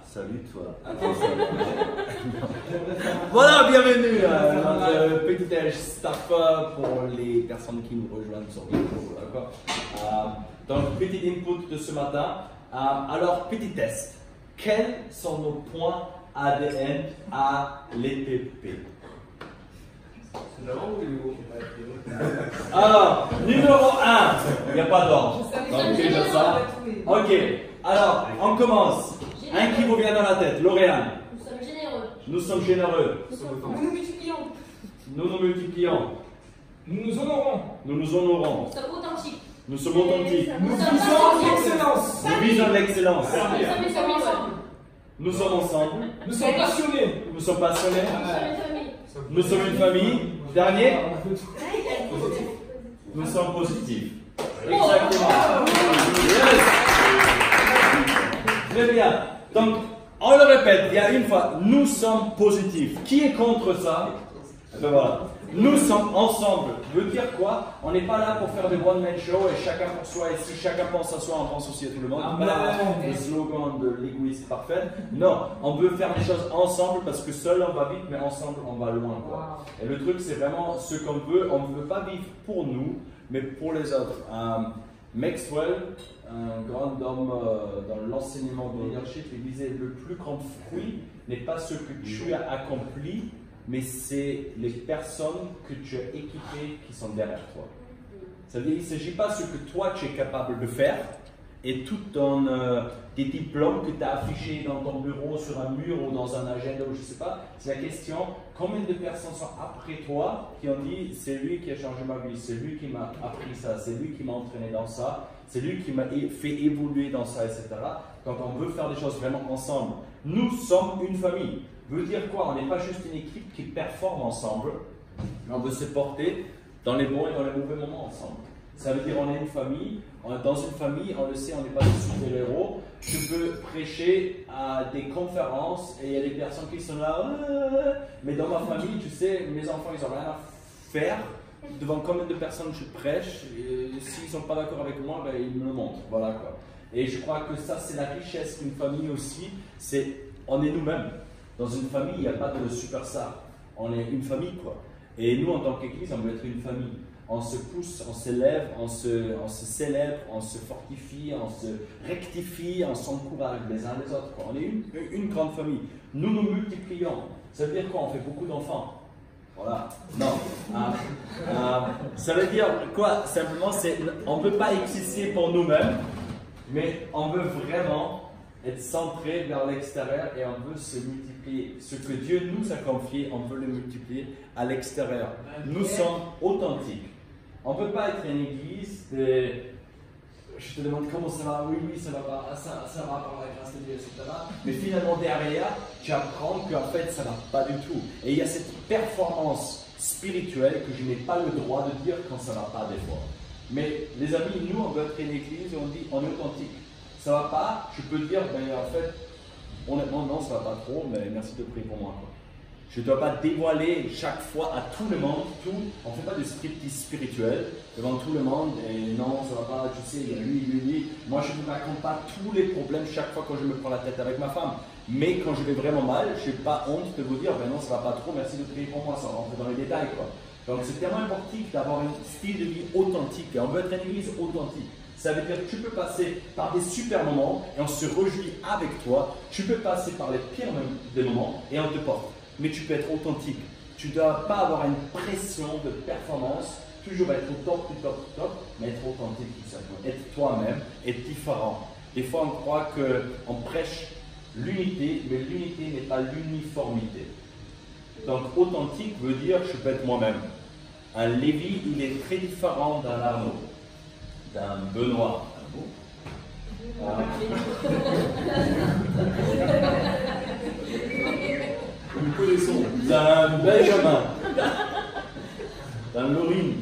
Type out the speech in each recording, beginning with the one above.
Salut toi. Voilà, bienvenue à notre petit déj staff pour les personnes qui nous rejoignent sur YouTube. Donc, petit input de ce matin. Alors, petit test. Quels sont nos points ADN à l'EPP? Alors, numéro 1, il n'y a pas d'ordre. Donc, déjà ça. Ok, alors, on commence. Un qui vous vient dans la tête, Lauriane. Nous sommes généreux. Nous sommes généreux. Nous nous multiplions. Nous nous multiplions. Nous nous honorons. Nous nous honorons. Nous sommes authentiques. Nous sommes authentiques. Nous visons l'excellence. Nous visons l'excellence. Nous sommes ensemble. Nous sommes ensemble. Nous sommes passionnés. Nous sommes passionnés. Nous sommes une famille. Nous sommes une famille. Dernier. Nous sommes positifs. Exactement. Yes. Très bien. Donc, on le répète, il y a une fois, nous sommes positifs. Qui est contre ça? Ben voilà. Nous sommes ensemble. Veut dire quoi? On n'est pas là pour faire des one-man show et chacun pour soi. Et si chacun pense à soi, on pense aussi à tout le monde. Pas le slogan de l'égoïste parfait. Non, on veut faire des choses ensemble parce que seul on va vite, mais ensemble on va loin. Quoi. Et le truc, c'est vraiment ce qu'on veut. On ne veut pas vivre pour nous, mais pour les autres. Maxwell, un grand homme dans l'enseignement de leadership, il disait le plus grand fruit n'est pas ce que tu as accompli, mais c'est les personnes que tu as équipées qui sont derrière toi. Ça veut dire qu'il ne s'agit pas de ce que toi tu es capable de faire et tout tes diplômes que tu as affichés dans ton bureau, sur un mur ou dans un agenda ou je ne sais pas. C'est la question, combien de personnes sont après toi qui ont dit c'est lui qui a changé ma vie, c'est lui qui m'a appris ça, c'est lui qui m'a entraîné dans ça, c'est lui qui m'a fait évoluer dans ça, etc. Donc on veut faire des choses vraiment ensemble. Nous sommes une famille. Veut dire quoi? On n'est pas juste une équipe qui performe ensemble, mais on veut se porter dans les bons et dans les mauvais moments ensemble. Ça veut dire on est une famille. Dans une famille, on le sait, on n'est pas des super-héros. Tu peux prêcher à des conférences et il y a des personnes qui sont là. Mais dans ma famille, tu sais, mes enfants, ils n'ont rien à faire. Devant combien de personnes je prêche, s'ils ne sont pas d'accord avec moi, ben, ils me le montrent. Voilà, quoi. Et je crois que ça, c'est la richesse d'une famille aussi. On est nous-mêmes. Dans une famille, il n'y a pas de superstar. On est une famille, quoi. Et nous, en tant qu'Église, on veut être une famille. On se pousse, on s'élève, on se célèbre, on se fortifie, on se rectifie, on s'encourage les uns les autres, quoi. On est une grande famille. Nous nous multiplions. Ça veut dire quoi? On fait beaucoup d'enfants. Voilà. Non. Ça veut dire quoi? Simplement, on ne veut pas exister pour nous-mêmes, mais on veut vraiment être centré vers l'extérieur et on veut se multiplier. Ce que Dieu nous a confié, on veut le multiplier à l'extérieur. Nous sommes authentiques. On ne peut pas être une église de je te demande comment ça va, oui, ça va pas, ça va par la grâce de Dieu, etc. Mais finalement derrière, tu apprends qu'en fait ça ne va pas du tout. Et il y a cette performance spirituelle que je n'ai pas le droit de dire quand ça ne va pas des fois. Mais les amis, nous on veut être une église et on dit on est authentique. Ça ne va pas, je peux dire, ben, en fait, honnêtement, non, ça ne va pas trop, mais merci de prier pour moi. Quoi. Je ne dois pas dévoiler chaque fois à tout le monde, on ne fait pas de striptease spirituel devant tout le monde, et non, ça ne va pas, tu sais, il y a lui. Moi, je ne raconte pas tous les problèmes chaque fois quand je me prends la tête avec ma femme. Mais quand je vais vraiment mal, je n'ai pas honte de vous dire, ben non, ça ne va pas trop, merci de prier pour moi, ça rentre dans les détails. Quoi. Donc, c'est tellement important d'avoir un style de vie authentique, et on veut être une église authentique. Ça veut dire que tu peux passer par des super moments et on se réjouit avec toi. Tu peux passer par les pires des moments et on te porte. Mais tu peux être authentique. Tu ne dois pas avoir une pression de performance, toujours être au top, mais être authentique tout simplement. Être toi-même, être différent. Des fois, on croit qu'on prêche l'unité, mais l'unité n'est pas l'uniformité. Donc, authentique veut dire je peux être moi-même. Un Lévi, il est très différent d'un Arnaud, d'un Benoît. Nous connaissons. D'un Benjamin, d'un Laurine.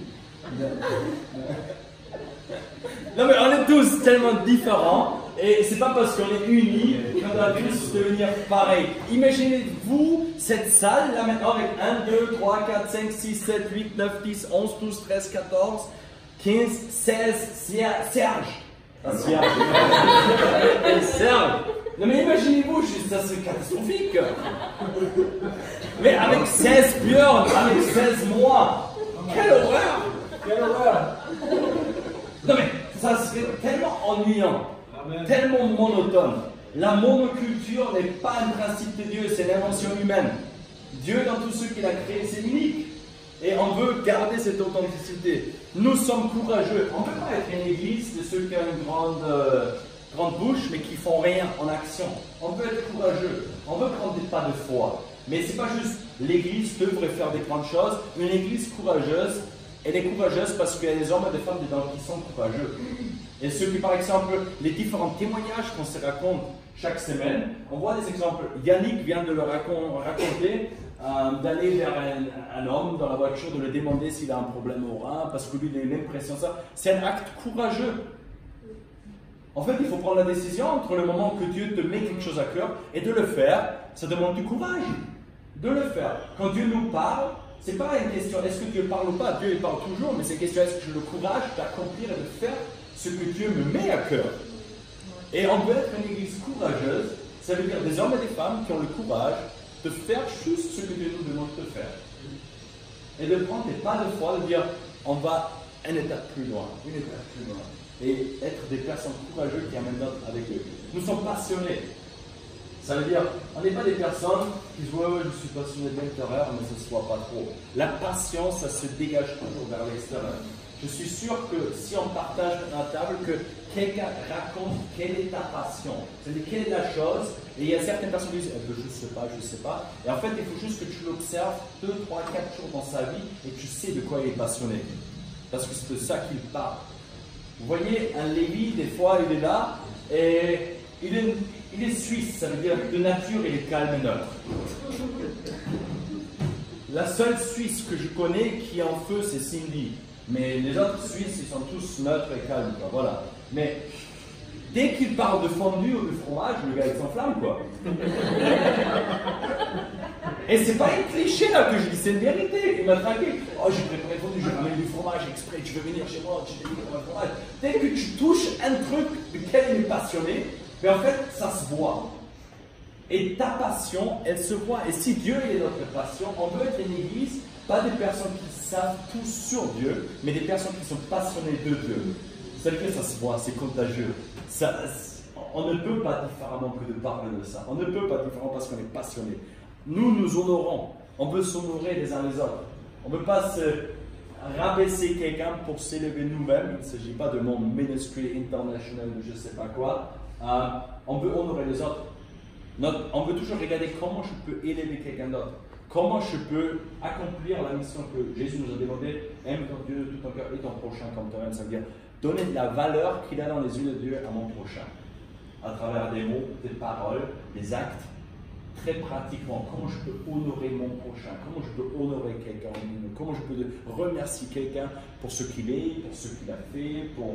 Non mais on est tous tellement différents et c'est pas parce qu'on est unis qu'on doit tous devenir pareil. Imaginez-vous cette salle là maintenant avec 1, 2, 3, 4, 5, 6, 7, 8, 9, 10, 11, 12, 13, 14, 15, 16, Serge. Serge. Non mais imaginez-vous ça serait catastrophique. Mais avec 16 Björn, avec 16 mois, quelle horreur! Quelle horreur! Non mais, ça serait tellement ennuyant, Amen. tellement monotone. La monoculture n'est pas un principe de Dieu, c'est l'invention humaine. Dieu, dans tout ce qu'il a créé, c'est unique. Et on veut garder cette authenticité. Nous sommes courageux. On ne peut pas être une église de ceux qui ont une grande bouche, mais qui font rien en action. On peut être courageux. On veut prendre des pas de foi. Mais ce n'est pas juste l'église devrait faire des grandes choses. Une église courageuse, elle est courageuse parce qu'il y a des hommes et des femmes dedans qui sont courageux. Et ceux qui, par exemple, les différents témoignages qu'on se raconte chaque semaine, on voit des exemples. Yannick vient de le raconter, d'aller vers un homme dans la voiture, de lui demander s'il a un problème au rein, parce que lui, il a l'impression de ça. C'est un acte courageux. En fait, il faut prendre la décision entre le moment que Dieu te met quelque chose à cœur et de le faire. Ça demande du courage de le faire. Quand Dieu nous parle, c'est pas une question est-ce que Dieu parle ou pas. Dieu il parle toujours, mais c'est une question est-ce que j'ai le courage d'accomplir et de faire ce que Dieu me met à cœur. Et on veut être une église courageuse, ça veut dire des hommes et des femmes qui ont le courage de faire juste ce que Dieu nous demande de faire. Et de prendre des pas de foi, de dire on va une étape plus loin, et être des personnes courageuses qui amènent d'autres avec eux. Nous sommes passionnés. Ça veut dire, on n'est pas des personnes qui disent ouais, je suis passionné de l'intérieur, mais ça ne se voit pas trop. La passion, ça se dégage toujours vers l'extérieur. Je suis sûr que si on partage à la table, que quelqu'un raconte quelle est ta passion, c'est-à-dire quelle est la chose, et il y a certaines personnes qui disent je ne sais pas. Et en fait, il faut juste que tu l'observes 2, 3, 4 jours dans sa vie et tu sais de quoi il est passionné. Parce que c'est de ça qu'il parle. Vous voyez, un Lévi, des fois, il est là et il est suisse, ça veut dire de nature, il est calme et neutre. La seule Suisse que je connais qui est en feu, c'est Cindy. Mais les autres Suisses, ils sont tous neutres et calmes, quoi. Voilà. Mais dès qu'il parle de fondue ou de fromage, le gars, il s'enflamme, quoi. Et c'est pas un cliché là que je dis, c'est une vérité. Il m'a traqué. Oh, j'ai préparé fondue, j'ai ramené du fromage exprès, tu veux venir chez moi, tu veux venir un fromage. Dès que tu touches un truc duquel il est passionné, mais en fait, ça se voit. Et ta passion, elle se voit. Et si Dieu est notre passion, on veut être une église, pas des personnes qui savent tout sur Dieu, mais des personnes qui sont passionnées de Dieu. Ça veut dire que ça se voit, c'est contagieux. On ne peut pas différemment que de parler de ça. On ne peut pas différemment parce qu'on est passionné. Nous nous honorons. On veut s'honorer les uns les autres. On ne veut pas se rabaisser quelqu'un pour s'élever nous-mêmes. Il ne s'agit pas de mon ministry international de je ne sais pas quoi. On veut honorer les autres. On veut toujours regarder comment je peux élever quelqu'un d'autre. Comment je peux accomplir la mission que Jésus nous a demandé. Aime ton Dieu de tout ton cœur et ton prochain comme toi-même. Ça veut dire donner de la valeur qu'il a dans les yeux de Dieu à mon prochain. À travers des mots, des paroles, des actes. Très pratiquement, comment je peux honorer mon prochain, comment je peux honorer quelqu'un, comment je peux remercier quelqu'un pour ce qu'il est, pour ce qu'il a fait, pour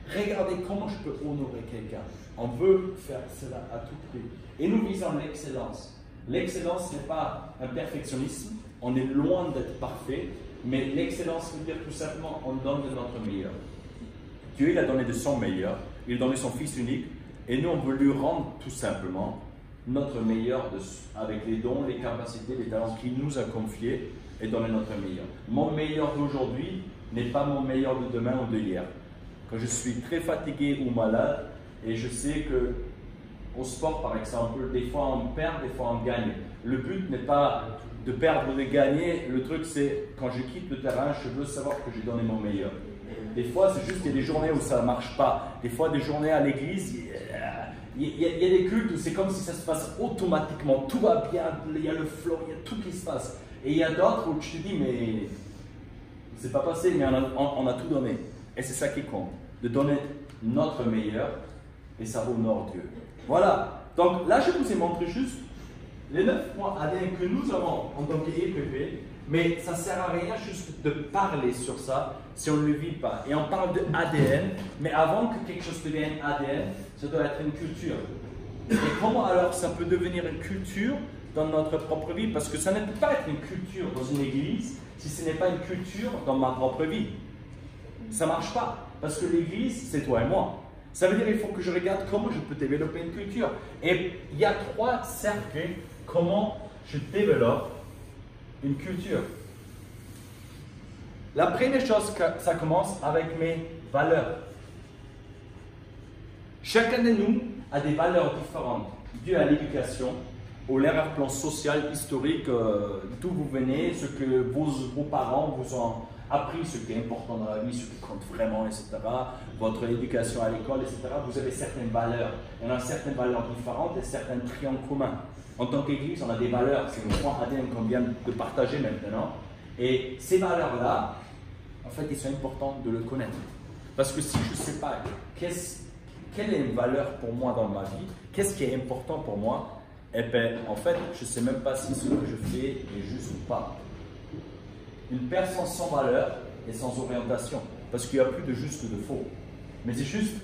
regarder comment je peux honorer quelqu'un. On veut faire cela à tout prix. Et nous visons l'excellence. L'excellence n'est pas un perfectionnisme, on est loin d'être parfait, mais l'excellence veut dire tout simplement on donne de notre meilleur. Dieu il a donné de son meilleur, il a donné son Fils unique, et nous on veut lui rendre tout simplement notre meilleur avec les dons, les capacités, les talents qu'il nous a confiés et donner notre meilleur. Mon meilleur d'aujourd'hui n'est pas mon meilleur de demain ou de hier. Quand je suis très fatigué ou malade, et je sais que au sport par exemple, des fois on perd, des fois on gagne. Le but n'est pas de perdre ou de gagner, le truc c'est quand je quitte le terrain, je veux savoir que j'ai donné mon meilleur. Des fois c'est juste qu'il y a des journées où ça ne marche pas. Des fois des journées à l'église, il y a des cultes où c'est comme si ça se passe automatiquement, tout va bien, il y a le flow, il y a tout qui se passe. Et il y a d'autres où tu te dis, mais c'est pas passé, mais on a tout donné. Et c'est ça qui compte, de donner notre meilleur, et ça honore Dieu. Voilà, donc là je vous ai montré juste les 9 points ADN que nous avons en tant qu'EPP, mais ça ne sert à rien juste de parler sur ça si on ne le vit pas. Et on parle de ADN, mais avant que quelque chose devienne ADN, ça doit être une culture. Et comment alors ça peut devenir une culture dans notre propre vie? Parce que ça ne peut pas être une culture dans une église si ce n'est pas une culture dans ma propre vie. Ça ne marche pas. Parce que l'église, c'est toi et moi. Ça veut dire qu'il faut que je regarde comment je peux développer une culture. Et il y a 3 cercles comment je développe une culture. La première chose, ça commence avec mes valeurs. Chacun de nous a des valeurs différentes, dues à l'éducation, au l'arrière-plan social, historique, d'où vous venez, ce que vos parents vous ont appris, ce qui est important dans la vie, ce qui compte vraiment, etc. Votre éducation à l'école, etc. Vous avez certaines valeurs. Il y en a certaines valeurs différentes et certains tris en commun. En tant qu'Église, on a des valeurs. C'est le point ADN qu'on vient de partager maintenant. Et ces valeurs-là, en fait, ils sont importants de le connaître. Parce que si je ne sais pas quelle est une valeur pour moi dans ma vie, qu'est-ce qui est important pour moi, eh bien, en fait, je ne sais même pas si ce que je fais est juste ou pas. Une personne sans valeur et sans orientation, parce qu'il n'y a plus de juste ou de faux. Mais c'est juste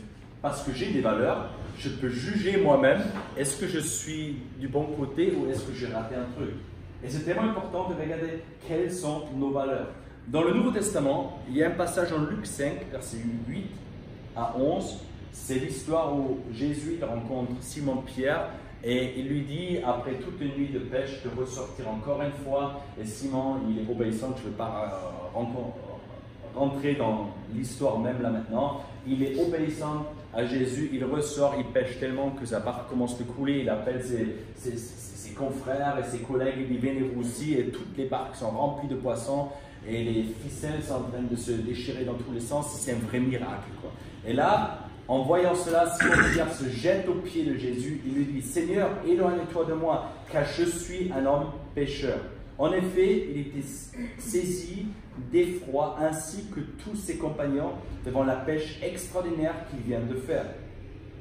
parce que j'ai des valeurs, je peux juger moi-même, est-ce que je suis du bon côté ou est-ce que j'ai raté un truc. Et c'est tellement important de regarder quelles sont nos valeurs. Dans le Nouveau Testament, il y a un passage en Luc 5, verset 8 à 11, c'est l'histoire où Jésus rencontre Simon-Pierre et il lui dit, après toute une nuit de pêche, de ressortir encore une fois. Et Simon, il est obéissant, je ne veux pas rentrer dans l'histoire même là maintenant. Il est obéissant à Jésus, il ressort, il pêche tellement que sa barque commence à couler. Il appelle ses confrères et ses collègues, il dit, venez vous aussi. Et toutes les barques sont remplies de poissons et les ficelles sont en train de se déchirer dans tous les sens. C'est un vrai miracle, quoi. Et là, en voyant cela, Simon-Pierre se jette aux pieds de Jésus. Il lui dit, Seigneur, éloigne-toi de moi, car je suis un homme pécheur. En effet, il était saisi d'effroi, ainsi que tous ses compagnons, devant la pêche extraordinaire qu'il vient de faire.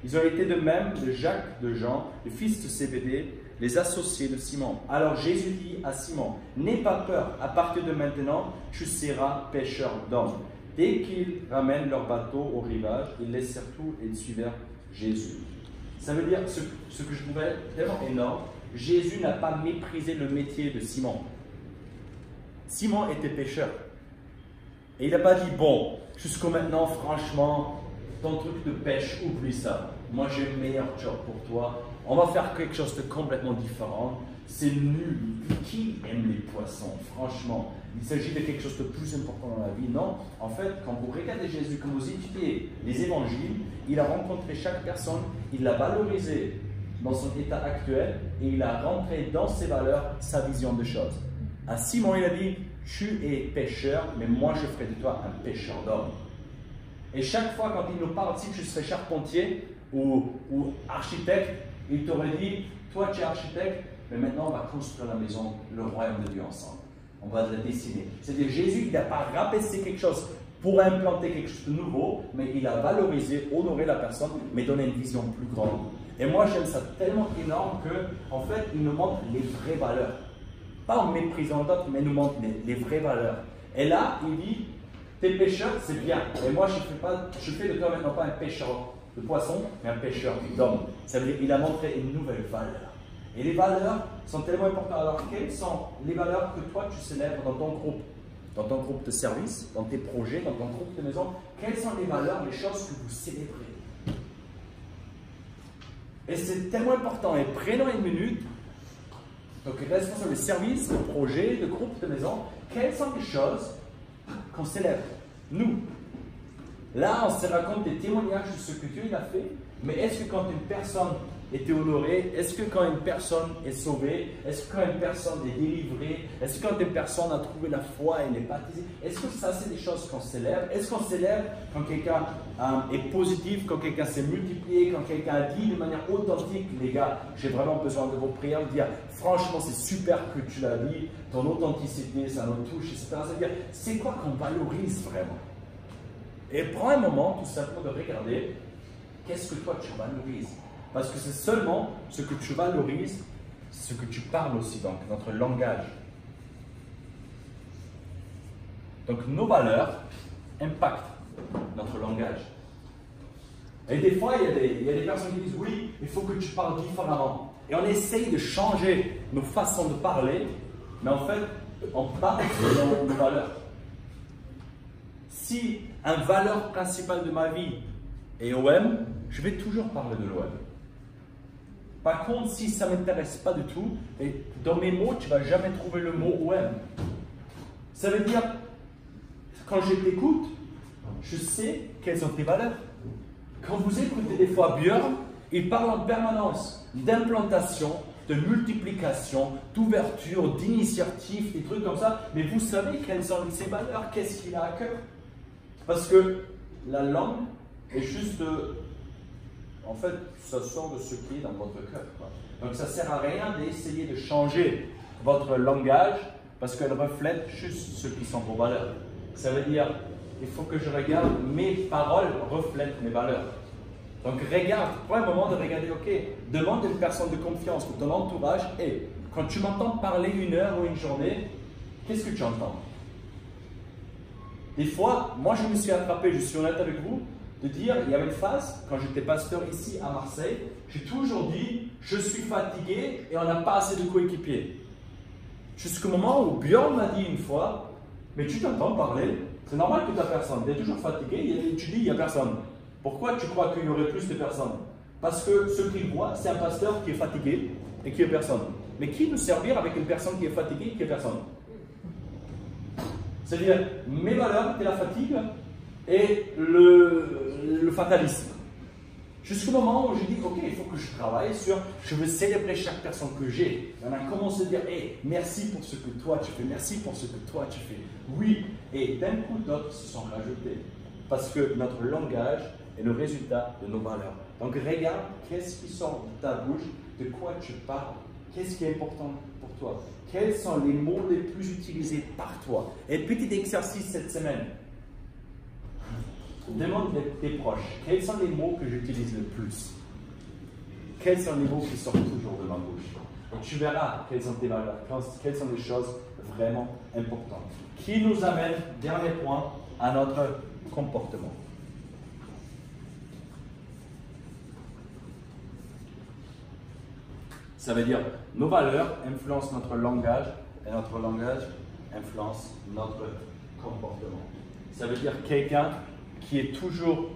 Ils ont été de même de Jacques, de Jean, le fils de Zébédée, les associés de Simon. Alors Jésus dit à Simon, n'aie pas peur, à partir de maintenant, tu seras pêcheur d'hommes. Dès qu'ils ramènent leur bateau au rivage, ils laissèrent tout et ils suivirent Jésus. Ça veut dire, ce que je trouvais tellement énorme, Jésus n'a pas méprisé le métier de Simon. Simon était pêcheur. Et il n'a pas dit, bon, jusqu'au maintenant, franchement, ton truc de pêche, oublie ça. Moi, j'ai le meilleur job pour toi. On va faire quelque chose de complètement différent. C'est nul. Qui aime les poissons? Franchement, il s'agit de quelque chose de plus important dans la vie. Non, en fait, quand vous regardez Jésus, quand vous étudiez les évangiles, il a rencontré chaque personne, il l'a valorisé dans son état actuel et il a rentré dans ses valeurs sa vision des choses. À Simon, il a dit, tu es pêcheur, mais moi je ferai de toi un pêcheur d'hommes. Et chaque fois quand il nous parle, si tu serais charpentier ou architecte, il t'aurait dit, toi tu es architecte, mais maintenant on va construire la maison, le royaume de Dieu ensemble. On va la dessiner. C'est-à-dire Jésus, il n'a pas rabaissé quelque chose pour implanter quelque chose de nouveau, mais il a valorisé, honoré la personne, mais donné une vision plus grande. Et moi j'aime ça tellement énorme que, en fait, il nous montre les vraies valeurs. Pas en méprisant d'autres, mais il nous montre les vraies valeurs. Et là, il dit, t'es pêcheur, c'est bien. Et moi, je fais de toi maintenant pas un pêcheur de poissons, mais un pêcheur d'hommes. Ça veut dire qu'il a montré une nouvelle valeur. Et les valeurs sont tellement importantes. Alors, quelles sont les valeurs que toi, tu célèbres dans ton groupe? Dans ton groupe de service, dans tes projets, dans ton groupe de maison? Quelles sont les valeurs, les choses que vous célébrez? Et c'est tellement important. Et prenons une minute. Donc, responsable de service, de projet, de groupe de maison, quelles sont les choses qu'on célèbre? Nous. Là, on se raconte des témoignages de ce que Dieu il a fait, mais est-ce que quand une personne est honorée, est-ce que quand une personne est sauvée, est-ce que quand une personne est délivrée, est-ce que quand une personne a trouvé la foi et elle est baptisée, est-ce que ça c'est des choses qu'on célèbre? Est-ce qu'on célèbre quand quelqu'un est positif, quand quelqu'un s'est multiplié, quand quelqu'un a dit de manière authentique, les gars, j'ai vraiment besoin de vos prières, dire franchement c'est super que tu l'as dit, ton authenticité, ça nous touche, etc. C'est-à-dire, c'est quoi qu'on valorise vraiment? Et prends un moment tout simplement de regarder qu'est-ce que toi tu valorises. Parce que c'est seulement ce que tu valorises, ce que tu parles aussi, donc notre langage. Donc nos valeurs impactent notre langage. Et des fois, il y a des personnes qui disent oui, il faut que tu parles différemment. Et on essaye de changer nos façons de parler, mais en fait, on parle selon nos valeurs. Si une valeur principale de ma vie est OM, je vais toujours parler de l'OM. Par contre, si ça ne m'intéresse pas du tout, et dans mes mots, tu ne vas jamais trouver le mot OM. Ça veut dire, quand je t'écoute, je sais quelles sont tes valeurs. Quand vous écoutez des fois Björn, il parle en permanence d'implantation, de multiplication, d'ouverture, d'initiative, des trucs comme ça. Mais vous savez quelles sont ses valeurs, qu'est-ce qu'il a à cœur? Parce que la langue est juste, en fait, ça sort de ce qui est dans votre cœur. Donc ça ne sert à rien d'essayer de changer votre langage parce qu'elle reflète juste ce qui sont vos valeurs. Ça veut dire, il faut que je regarde mes paroles reflètent mes valeurs. Donc regarde, prends un moment de regarder, ok, demande à une personne de confiance de ton entourage, et quand tu m'entends parler une heure ou une journée, qu'est-ce que tu entends? Des fois, moi je me suis attrapé, je suis honnête avec vous, de dire, il y avait une phase, quand j'étais pasteur ici à Marseille, j'ai toujours dit, je suis fatigué et on n'a pas assez de coéquipiers. Jusqu'au moment où Björn m'a dit une fois, mais tu t'entends parler, c'est normal que tu n'as personne, tu es toujours fatigué et tu dis, il n'y a personne. Pourquoi tu crois qu'il y aurait plus de personnes? Parce que ce qu'il voit, c'est un pasteur qui est fatigué et qui est personne. Mais qui nous servir avec une personne qui est fatiguée et qui est personne? C'est-à-dire, mes valeurs, c'est la fatigue et le fatalisme. Jusqu'au moment où j'ai dit, ok, il faut que je travaille sur, je veux célébrer chaque personne que j'ai. On a commencé à dire, hey, merci pour ce que toi tu fais, merci pour ce que toi tu fais. Oui, et d'un coup d'autres se sont rajoutés. Parce que notre langage est le résultat de nos valeurs. Donc regarde, qu'est-ce qui sort de ta bouche, de quoi tu parles, qu'est-ce qui est important pour toi, quels sont les mots les plus utilisés par toi. Et petit exercice cette semaine. Demande tes proches, quels sont les mots que j'utilise le plus? Quels sont les mots qui sortent toujours de ma bouche? Et tu verras quelles sont tes valeurs, quelles sont les choses vraiment importantes. Qui nous amène, dernier point, à notre comportement. Ça veut dire, nos valeurs influencent notre langage et notre langage influence notre comportement. Ça veut dire quelqu'un qui est toujours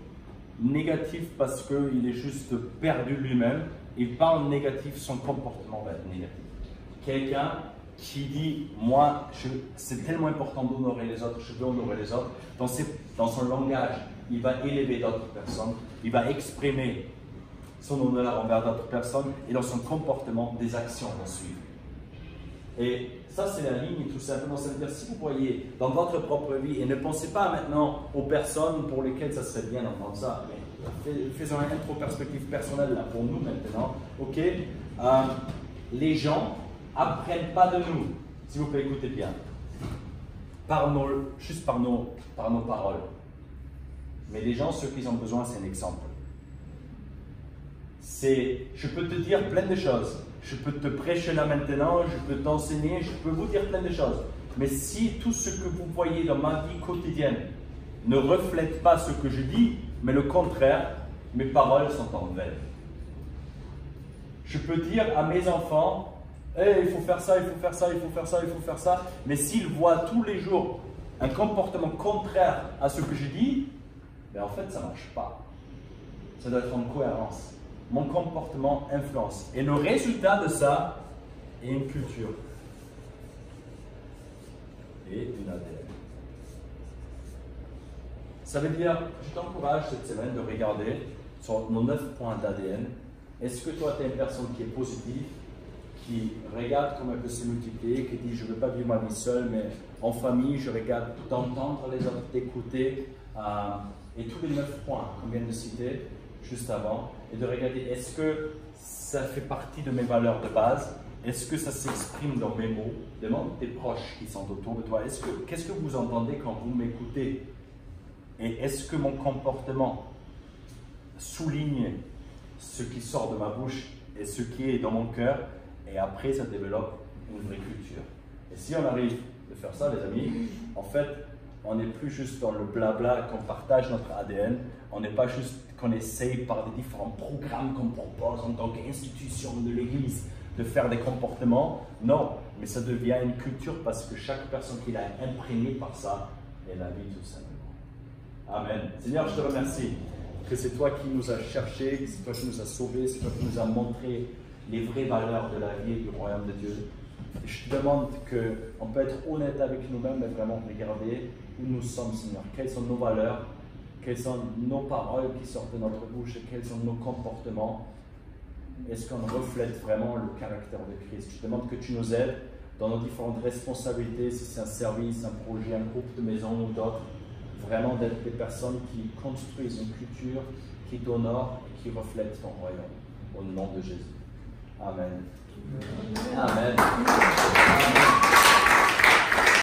négatif parce qu'il est juste perdu lui-même, il parle négatif, son comportement va être négatif. Quelqu'un qui dit, moi, c'est tellement important d'honorer les autres, je veux honorer les autres, dans son langage, il va élever d'autres personnes, il va exprimer son honneur envers d'autres personnes, et dans son comportement, des actions vont suivre. Et ça, c'est la ligne, tout simplement. Ça veut dire, si vous voyez dans votre propre vie, et ne pensez pas maintenant aux personnes pour lesquelles ça serait bien d'entendre ça, mais faisons une intro-perspective personnelle là, pour nous maintenant. Ok, les gens apprennent pas de nous, s'il vous plaît, écoutez bien, juste par nos paroles. Mais les gens, ce qu'ils ont besoin, c'est un exemple. Je peux te dire plein de choses. Je peux te prêcher là maintenant, je peux t'enseigner, je peux vous dire plein de choses. Mais si tout ce que vous voyez dans ma vie quotidienne ne reflète pas ce que je dis, mais le contraire, mes paroles sont en vain. Je peux dire à mes enfants, hey, il faut faire ça, il faut faire ça, il faut faire ça, il faut faire ça. Mais s'ils voient tous les jours un comportement contraire à ce que je dis, ben en fait, ça ne marche pas. Ça doit être en cohérence. Mon comportement influence. Et le résultat de ça est une culture et une ADN. Ça veut dire, je t'encourage cette semaine de regarder sur nos 9 points d'ADN. Est-ce que toi, tu es une personne qui est positive, qui regarde comment elle peut se multiplier, qui dit je ne veux pas vivre ma vie seule, mais en famille, je regarde d'entendre les autres, d'écouter, et tous les 9 points qu'on vient de citer juste avant, et de regarder est-ce que ça fait partie de mes valeurs de base, est-ce que ça s'exprime dans mes mots, demande tes proches qui sont autour de toi, qu'est-ce que vous entendez quand vous m'écoutez, et est-ce que mon comportement souligne ce qui sort de ma bouche et ce qui est dans mon cœur, et après ça développe une vraie culture. Et si on arrive de faire ça, les amis, en fait, on n'est plus juste dans le blabla qu'on partage notre ADN, on n'est pas juste qu'on essaye par des différents programmes qu'on propose en tant qu'institution de l'Église de faire des comportements. Non, mais ça devient une culture parce que chaque personne qui l'a imprégnée par ça est la vie tout simplement. Amen. Seigneur, je te remercie que c'est toi qui nous as cherchés, que c'est toi qui nous as sauvés, c'est toi qui nous as montré les vraies valeurs de la vie et du royaume de Dieu. Et je te demande qu'on peut être honnête avec nous-mêmes et vraiment regarder où nous sommes, Seigneur. Quelles sont nos valeurs, quelles sont nos paroles qui sortent de notre bouche et quels sont nos comportements. Est-ce qu'on reflète vraiment le caractère de Christ? Je te demande que tu nous aides dans nos différentes responsabilités, si c'est un service, un projet, un groupe de maison ou d'autres, vraiment d'être des personnes qui construisent une culture qui t'honore et qui reflète ton royaume. Au nom de Jésus. Amen. Amen. Amen.